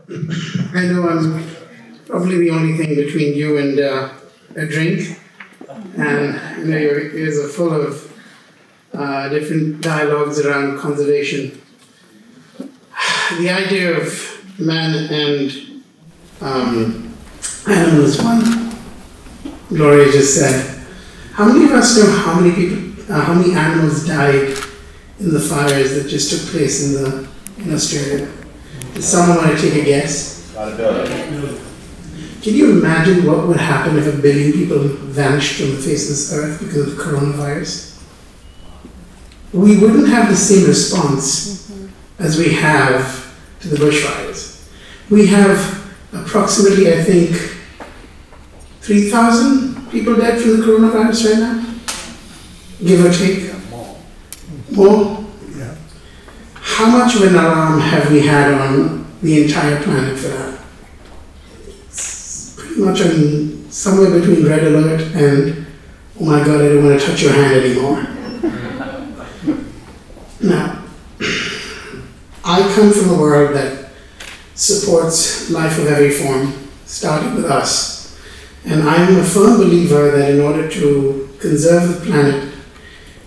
I know I'm probably the only thing between you and a drink, and your ears are full of different dialogues around conservation. The idea of man and animals, one. Gloria just said, how many of us know how many animals died in the fires that just took place in Australia? Does someone want to take a guess? Can you imagine what would happen if 1 billion people vanished from the face of this earth because of the coronavirus? We wouldn't have the same response as we have to the bushfires. We have approximately, I think, 3,000 people dead from the coronavirus right now, give or take. More? Yeah. How much of an alarm have we had on the entire planet for that? It's pretty much on somewhere between red alert and, oh my God, I don't want to touch your hand anymore. Now, I come from a world that supports life of every form, starting with us. And I'm a firm believer that in order to conserve the planet,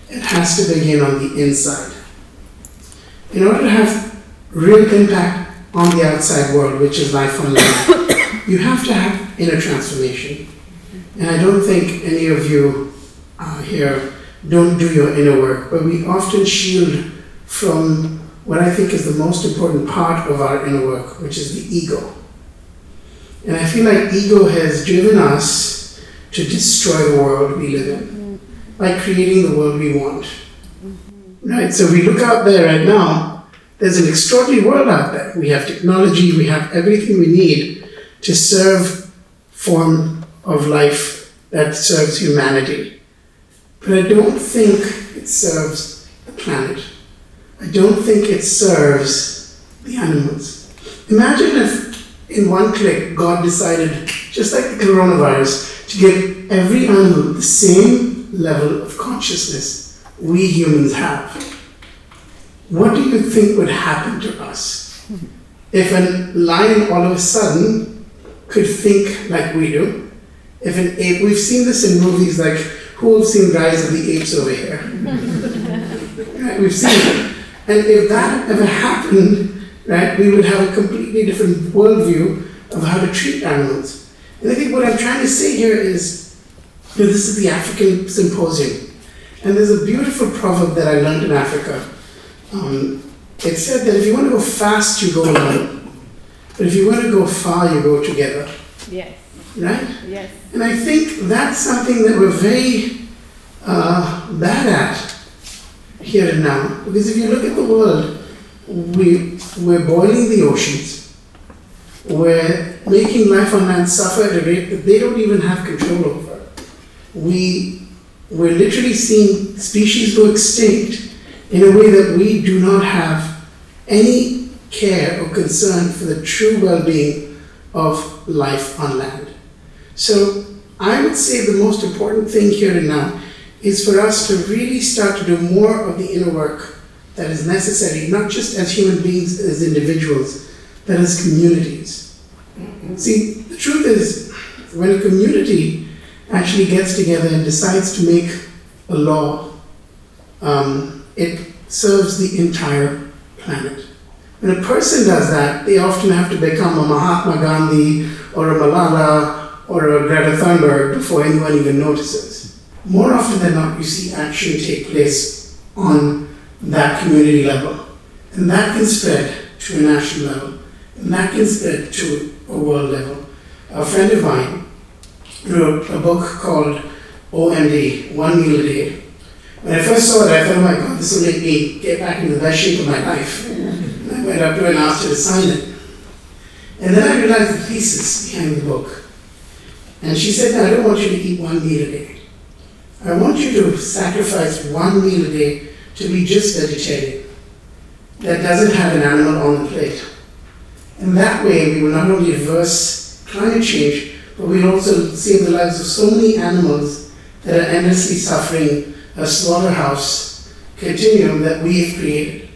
it has to begin on the inside. In order to have real impact on the outside world, which is life on land, you have to have inner transformation. And I don't think any of you here don't do your inner work, but we often shield from what I think is the most important part of our inner work, which is the ego. And I feel like ego has driven us to destroy the world we live in by creating the world we want. Right? So we look out there right now, there's an extraordinary world out there. We have technology, we have everything we need to serve form of life that serves humanity. But I don't think it serves the planet. I don't think it serves the animals. Imagine if in one click, God decided, just like the coronavirus, to give every animal the same level of consciousness we humans have. What do you think would happen to us if a lion all of a sudden could think like we do? If an ape, we've seen this in movies like, who have seen Rise of the Apes over here? Right, we've seen it. And if that ever happened, right, we would have a completely different worldview of how to treat animals. And I think what I'm trying to say here is, this is the African Symposium. And there's a beautiful proverb that I learned in Africa. It said that if you want to go fast, you go alone. But if you want to go far, you go together. Yes. Right? Yes. And I think that's something that we're very bad at here and now. Because if you look at the world, we're boiling the oceans. We're making life on land suffer at a rate that they don't even have control over. We're literally seeing species go extinct in a way that we do not have any care or concern for the true well-being of life on land. So I would say the most important thing here and now is for us to really start to do more of the inner work that is necessary, not just as human beings, as individuals, but as communities. See, the truth is, when a community actually gets together and decides to make a law, it serves the entire planet. When a person does that, they often have to become a Mahatma Gandhi or a Malala or a Greta Thunberg before anyone even notices. More often than not, you see action take place on that community level. And that can spread to a national level. And that can spread to a world level. A friend of mine wrote a book called OMD, One Meal a Day. When I first saw it, I thought, oh my God, this will make me get back into the best shape of my life. And I went up to her and asked her to sign it. And then I realized the thesis behind the book. And she said, no, I don't want you to eat 1 meal a day. I want you to sacrifice 1 meal a day to be just vegetarian. That doesn't have an animal on the plate. And that way we will not only reverse climate change, but we'll also save the lives of so many animals that are endlessly suffering a slaughterhouse continuum that we've created.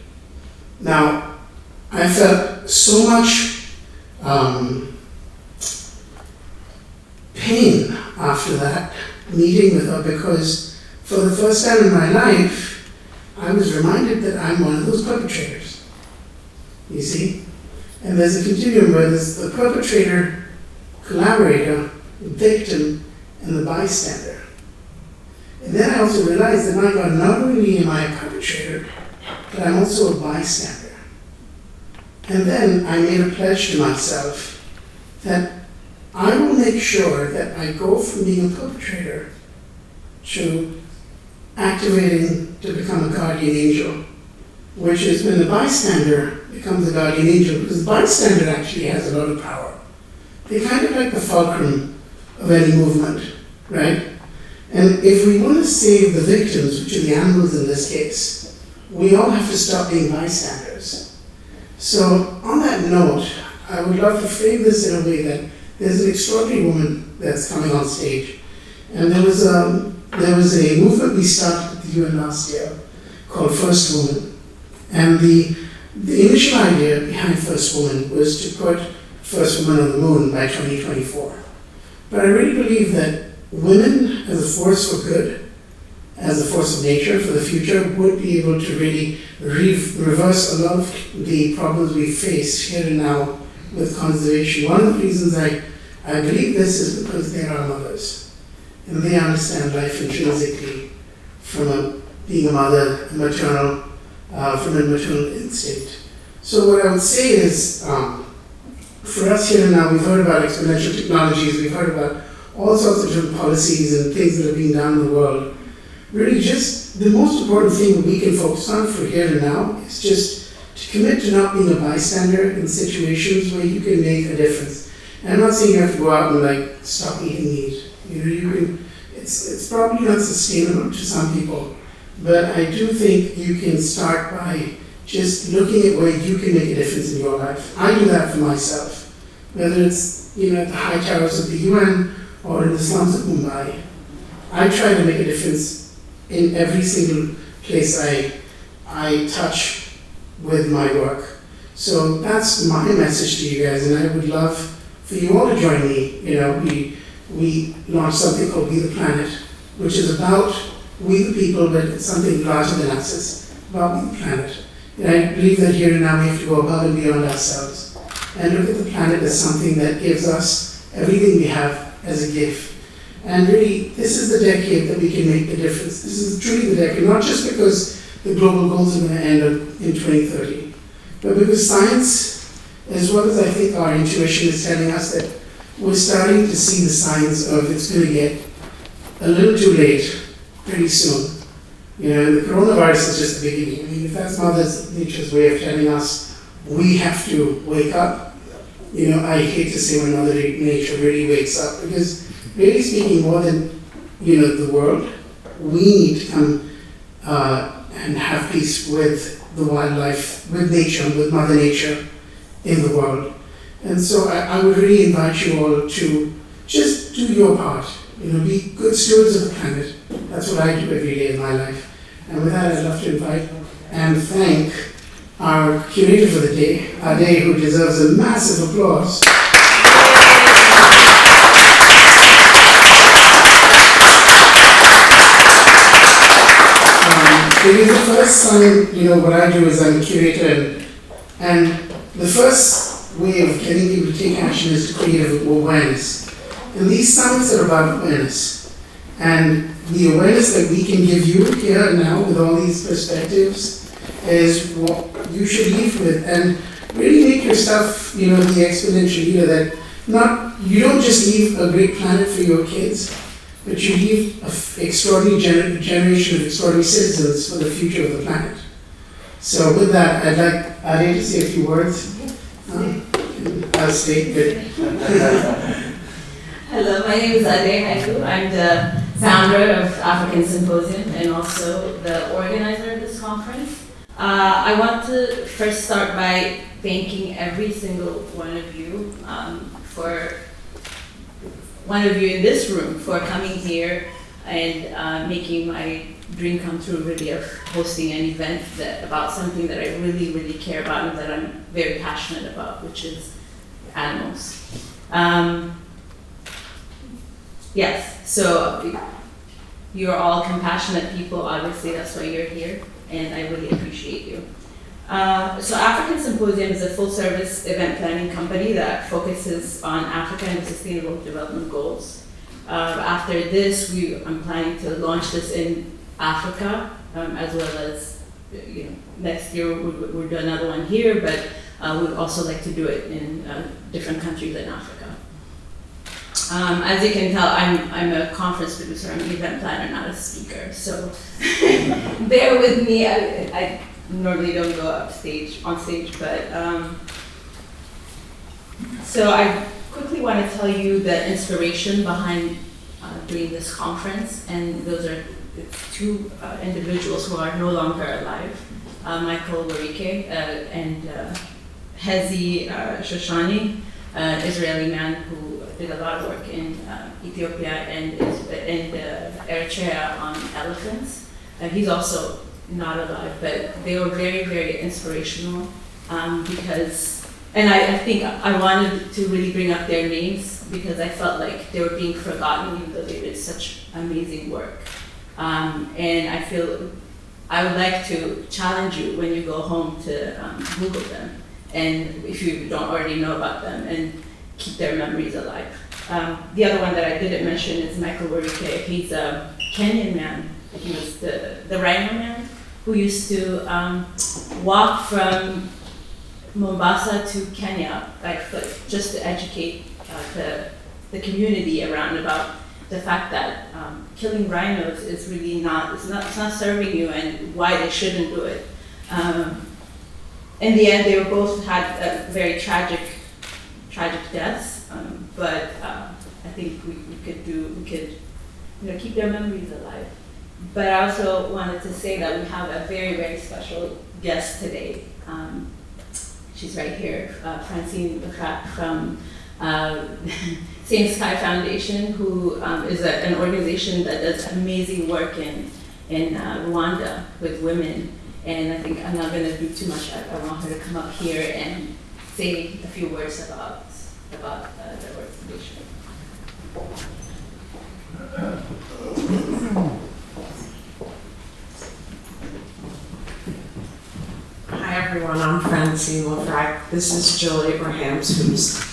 Now, I felt so much pain after that meeting with her, because for the first time in my life, I was reminded that I'm one of those perpetrators. You see? And there's a continuum where there's the perpetrator, collaborator, victim, and the bystander. And then I also realized that, my God, not only am I a perpetrator, but I'm also a bystander. And then I made a pledge to myself that I will make sure that I go from being a perpetrator to activating to become a guardian angel, which is when the bystander becomes a guardian angel, because the bystander actually has a lot of power. They're kind of like the fulcrum of any movement, right? And if we want to save the victims, which are the animals in this case, we all have to stop being bystanders. So on that note, I would love to frame this in a way that there's an extraordinary woman that's coming on stage. And there was a movement we started at the UN last year called First Woman. And the initial idea behind First Woman was to put First Woman on the moon by 2024. But I really believe that women as a force for good, as a force of nature for the future, would be able to really reverse a lot of the problems we face here and now with conservation. One of the reasons I believe this is because they are mothers, and they understand life intrinsically from being a mother, from a maternal instinct. So what I would say is, for us here and now, we've heard about exponential technologies, we've heard about all sorts of different policies and things that are being done in the world. Really just the most important thing that we can focus on for here and now is just to commit to not being a bystander in situations where you can make a difference. And I'm not saying you have to go out and stop eating meat. You can, it's probably not sustainable to some people, but I do think you can start by just looking at where you can make a difference in your life. I do that for myself, whether it's at the high towers of the UN or in the slums of Mumbai. I try to make a difference in every single place I touch with my work. So that's my message to you guys, and I would love for you all to join me. We launched something called We the Planet, which is about we the people, but it's something larger than us. It's about we the planet. And I believe that here and now we have to go above and beyond ourselves and look at the planet as something that gives us everything we have as a gift. And really, this is the decade that we can make the difference. This is truly the decade, not just because the global goals are going to end in 2030, but because science, as well as I think our intuition, is telling us that we're starting to see the signs of it's going to get a little too late pretty soon. And the coronavirus is just the beginning. I mean, if that's Mother Nature's way of telling us we have to wake up, I hate to say when Mother Nature really wakes up, because really speaking, more than the world, we need to come and have peace with the wildlife, with nature, with Mother Nature in the world. And so I would really invite you all to just do your part. Be good stewards of the planet. That's what I do every day in my life. And with that, I'd love to invite and thank our curator for the day, Adey, who deserves a massive applause. It is the first time, what I do is I'm a curator, and the first way of getting people to take action is to create awareness. And these summits are about awareness. And the awareness that we can give you here and now with all these perspectives is what you should leave with. And really make yourself, the exponential leader that you don't just leave a great planet for your kids, but you leave an extraordinary generation of extraordinary citizens for the future of the planet. So with that, I'd like Adey to say a few words. I'll state it. Hello, my name is Adey Hailu. I'm the founder of African Symposium and also the organizer of this conference. I want to first start by thanking every single one of you in this room for coming here and making my dream come true, really, of hosting an event about something that I really, really care about and that I'm very passionate about, which is animals. Yes, so you're all compassionate people, obviously that's why you're here, and I really appreciate you. So African Symposium is a full-service event planning company that focuses on Africa and the Sustainable Development Goals. After this, I'm planning to launch this in Africa, as well as, next year we'll do another one here, but we'd also like to do it in different countries in Africa. As you can tell, I'm a conference producer, I'm an event planner, not a speaker, so bear with me. I normally don't go on stage, but so I quickly want to tell you the inspiration behind doing this conference, and those are two individuals who are no longer alive, Michael Warike and Hezi Shoshani, an Israeli man who did a lot of work in Ethiopia and Eritrea on elephants. He's also not alive, but they were very, very inspirational because, and I think I wanted to really bring up their names because I felt like they were being forgotten even though they did such amazing work. And I feel I would like to challenge you when you go home to Google them, and if you don't already know about them, and keep their memories alive. The other one that I didn't mention is Michael Warike. He's a Kenyan man. He was the rhino man who used to walk from Mombasa to Kenya by foot just to educate the community around about the fact that killing rhinos is really it's not serving you and why they shouldn't do it. In the end, they were both had very tragic deaths, but I think we could keep their memories alive. But I also wanted to say that we have a very, very special guest today. She's right here, Francine LeFrak from Same Sky Foundation, who is an organization that does amazing work in Rwanda with women. And I think I'm not going to do too much. I want her to come up here and say a few words about their organization. Hi everyone, I'm Francine LeFrak. This is Jill Abrahams, who's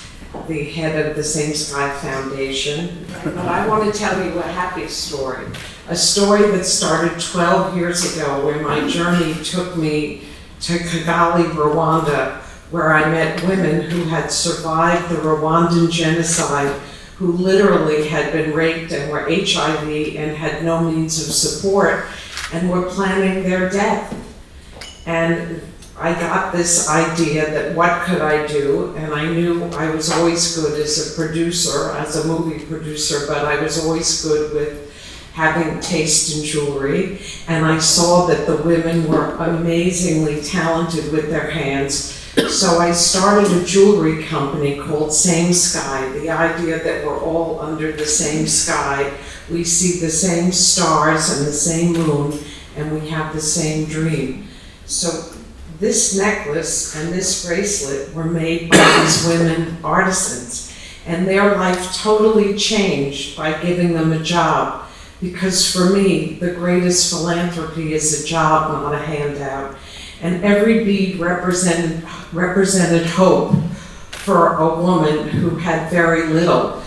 the head of the Same Sky Foundation. But I want to tell you a happy story. A story that started 12 years ago where my journey took me to Kigali, Rwanda, where I met women who had survived the Rwandan genocide, who literally had been raped and were HIV and had no means of support and were planning their death. And I got this idea that what could I do, and I knew I was always good as a producer, as a movie producer, but I was always good with having taste in jewelry, and I saw that the women were amazingly talented with their hands. So I started a jewelry company called Same Sky, the idea that we're all under the same sky, we see the same stars and the same moon, and we have the same dream. So this necklace and this bracelet were made by these women artisans, and their life totally changed by giving them a job. Because for me, the greatest philanthropy is a job, not a handout. And every bead represented hope for a woman who had very little.